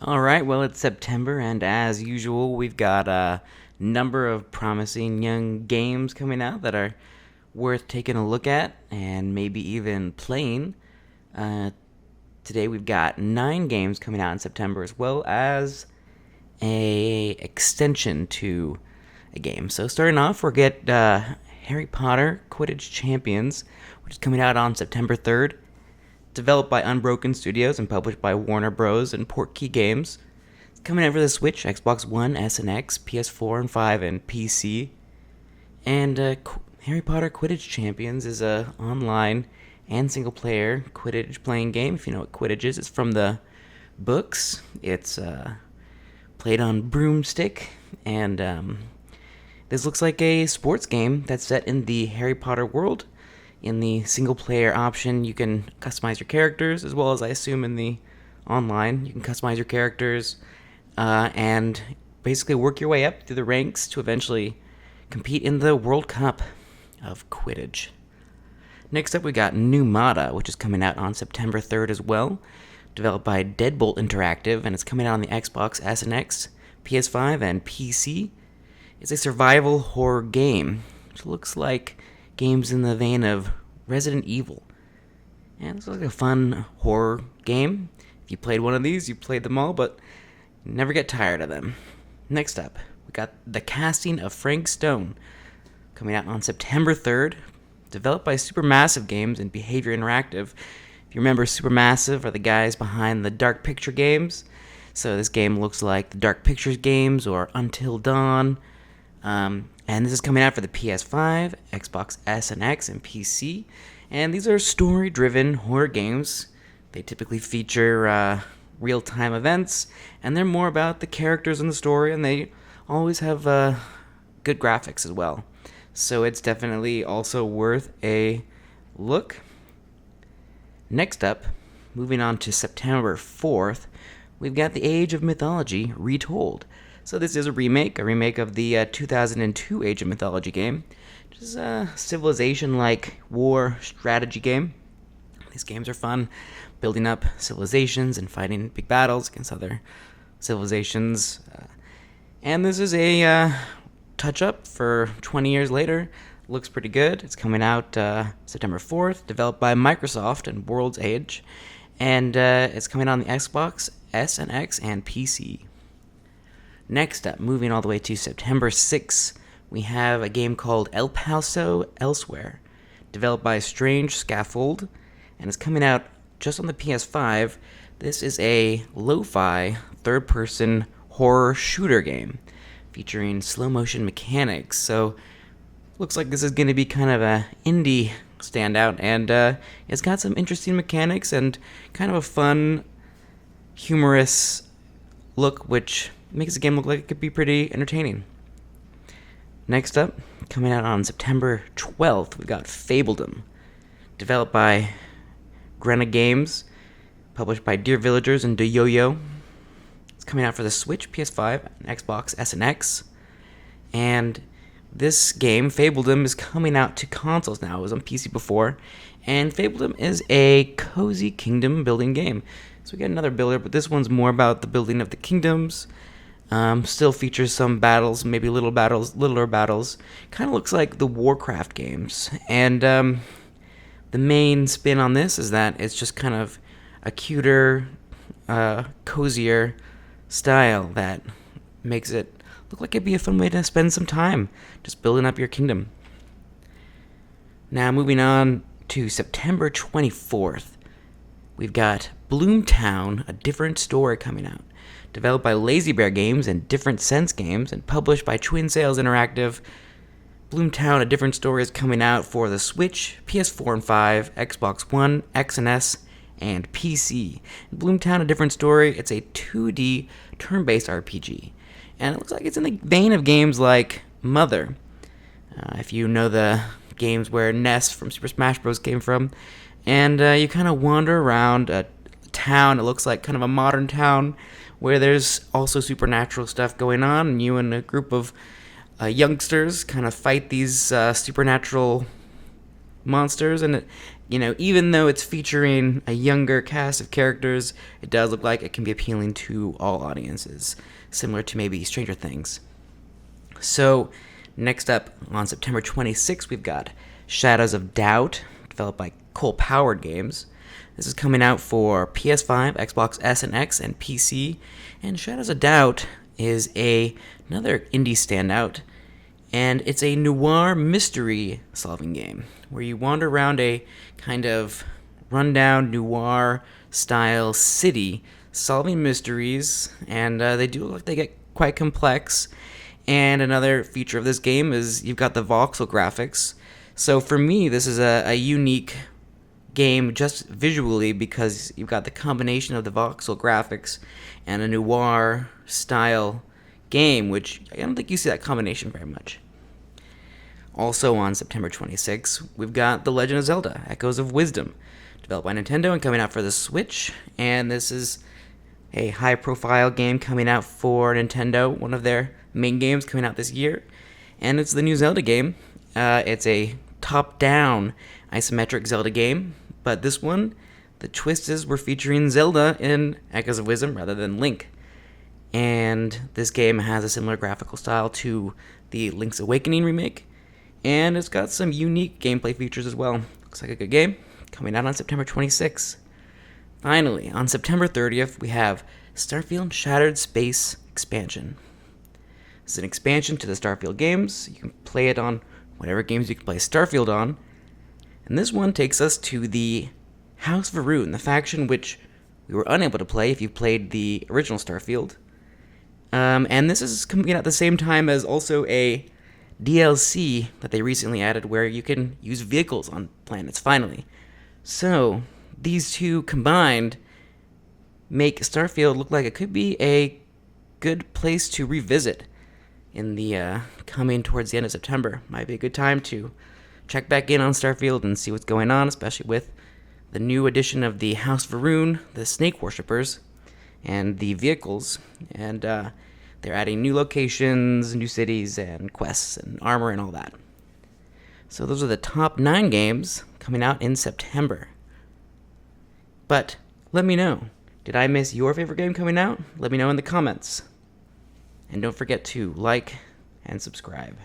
All right, well, it's September, and as usual, we've got a number of promising young games coming out that are worth taking a look at and maybe even playing. Uh, Today, we've got 9 games coming out in September, as well as a extension to a game. So, starting off, we'll get Harry Potter Quidditch Champions, which is coming out on September 3rd. Developed by Unbroken Studios and published by Warner Bros. And Portkey Games. It's coming out for the Switch, Xbox One, S and X, PS4 and 5, and PC. And Harry Potter Quidditch Champions is a online and single-player Quidditch playing game. If you know what Quidditch is, it's from the books. It's played on broomstick, and this looks like a sports game that's set in the Harry Potter world. In the single player option, you can customize your characters, as well as I assume in the online, you can customize your characters and basically work your way up through the ranks to eventually compete in the World Cup of Quidditch. Next up, we got Pneumata, which is coming out on September 3rd as well. Developed by Deadbolt Interactive, and it's coming out on the Xbox S and X, PS5, and PC. It's a survival horror game, which looks like games in the vein of Resident Evil. And this looks like a fun horror game. If you played one of these, you played them all, but you never get tired of them. Next up, we got The Casting of Frank Stone, coming out on September 3rd. Developed by Supermassive Games and Behavior Interactive. If you remember, Supermassive are the guys behind the Dark Picture games. So this game looks like the Dark Pictures games or Until Dawn. And this is coming out for the PS5, Xbox S and X, and PC. And these are story-driven horror games. They typically feature real-time events, and they're more about the characters in the story, and they always have good graphics as well. So it's definitely also worth a look. Next up, moving on to September 4th, we've got The Age of Mythology Retold. So this is a remake of the 2002 Age of Mythology game, which is a civilization-like war strategy game. These games are fun, building up civilizations and fighting big battles against other civilizations. And this is a touch-up for 20 years later. Looks pretty good. It's coming out September 4th, developed by Microsoft and World's Age. And it's coming out on the Xbox, S and X, and PC. Next up, moving all the way to September 6th, we have a game called El Paso Elsewhere, developed by Strange Scaffold, and it's coming out just on the PS5. This is a lo-fi third-person horror shooter game featuring slow-motion mechanics. So, looks like this is going to be kind of a indie standout, and it's got some interesting mechanics and kind of a fun, humorous look, which makes the game look like it could be pretty entertaining. Next up, coming out on September 12th, we got Fabledom, developed by Grena Games, published by Dear Villagers and DeYoYo. It's coming out for the Switch, PS5, and Xbox S and X. And this game, Fabledom, is coming out to consoles now. It was on PC before. And Fabledom is a cozy kingdom building game. So we got another builder, but this one's more about the building of the kingdoms. Still features some battles, maybe littler battles. Kind of looks like the Warcraft games. And the main spin on this is that it's just kind of a cuter, cozier style that makes it look like it'd be a fun way to spend some time just building up your kingdom. Now, moving on to September 24th, we've got Bloomtown, A Different Story coming out. Developed by Lazy Bear Games and Different Sense Games, and published by Twin Sails Interactive. Bloomtown, A Different Story is coming out for the Switch, PS4 and 5, Xbox One, X and S, and PC. Bloomtown, A Different Story, it's a 2D turn-based RPG. And it looks like it's in the vein of games like Mother. If you know the games where Ness from Super Smash Bros. Came from. And you kind of wander around a town. It looks like kind of a modern town where there's also supernatural stuff going on, and you and a group of youngsters kind of fight these supernatural monsters, and even though it's featuring a younger cast of characters, it does look like it can be appealing to all audiences, similar to maybe Stranger Things. So, next up on September 26th, we've got Shadows of Doubt, developed by Cole Powered Games. This is coming out for PS5, Xbox S and X, and PC. And Shadows of Doubt is another indie standout, and it's a noir mystery solving game where you wander around a kind of rundown noir style city solving mysteries, and they do look like they get quite complex. And another feature of this game is you've got the voxel graphics. So for me, this is a unique game just visually because you've got the combination of the voxel graphics and a noir style game, which I don't think you see that combination very much. Also on September 26th, we've got The Legend of Zelda: Echoes of Wisdom, developed by Nintendo and coming out for the Switch. And this is a high-profile game coming out for Nintendo, one of their main games coming out this year. And it's the new Zelda game. It's a top-down isometric Zelda game, but this one, the twist is we're featuring Zelda in Echoes of Wisdom rather than Link. And this game has a similar graphical style to the Link's Awakening remake, and it's got some unique gameplay features as well. Looks like a good game, coming out on September 26th. Finally, on September 30th, we have Starfield Shattered Space Expansion. This is an expansion to the Starfield games. You can play it on whatever games you can play Starfield on. And this one takes us to the House Varun, the faction which we were unable to play if you played the original Starfield. And this is coming out at the same time as also a DLC that they recently added where you can use vehicles on planets, finally. So, these two combined make Starfield look like it could be a good place to revisit in the coming towards the end of September. Might be a good time to check back in on Starfield and see what's going on, especially with the new addition of the House Varun, the Snake Worshippers, and the vehicles. And they're adding new locations, new cities, and quests, and armor, and all that. So those are the top 9 games coming out in September. But let me know, did I miss your favorite game coming out? Let me know in the comments. And don't forget to like and subscribe.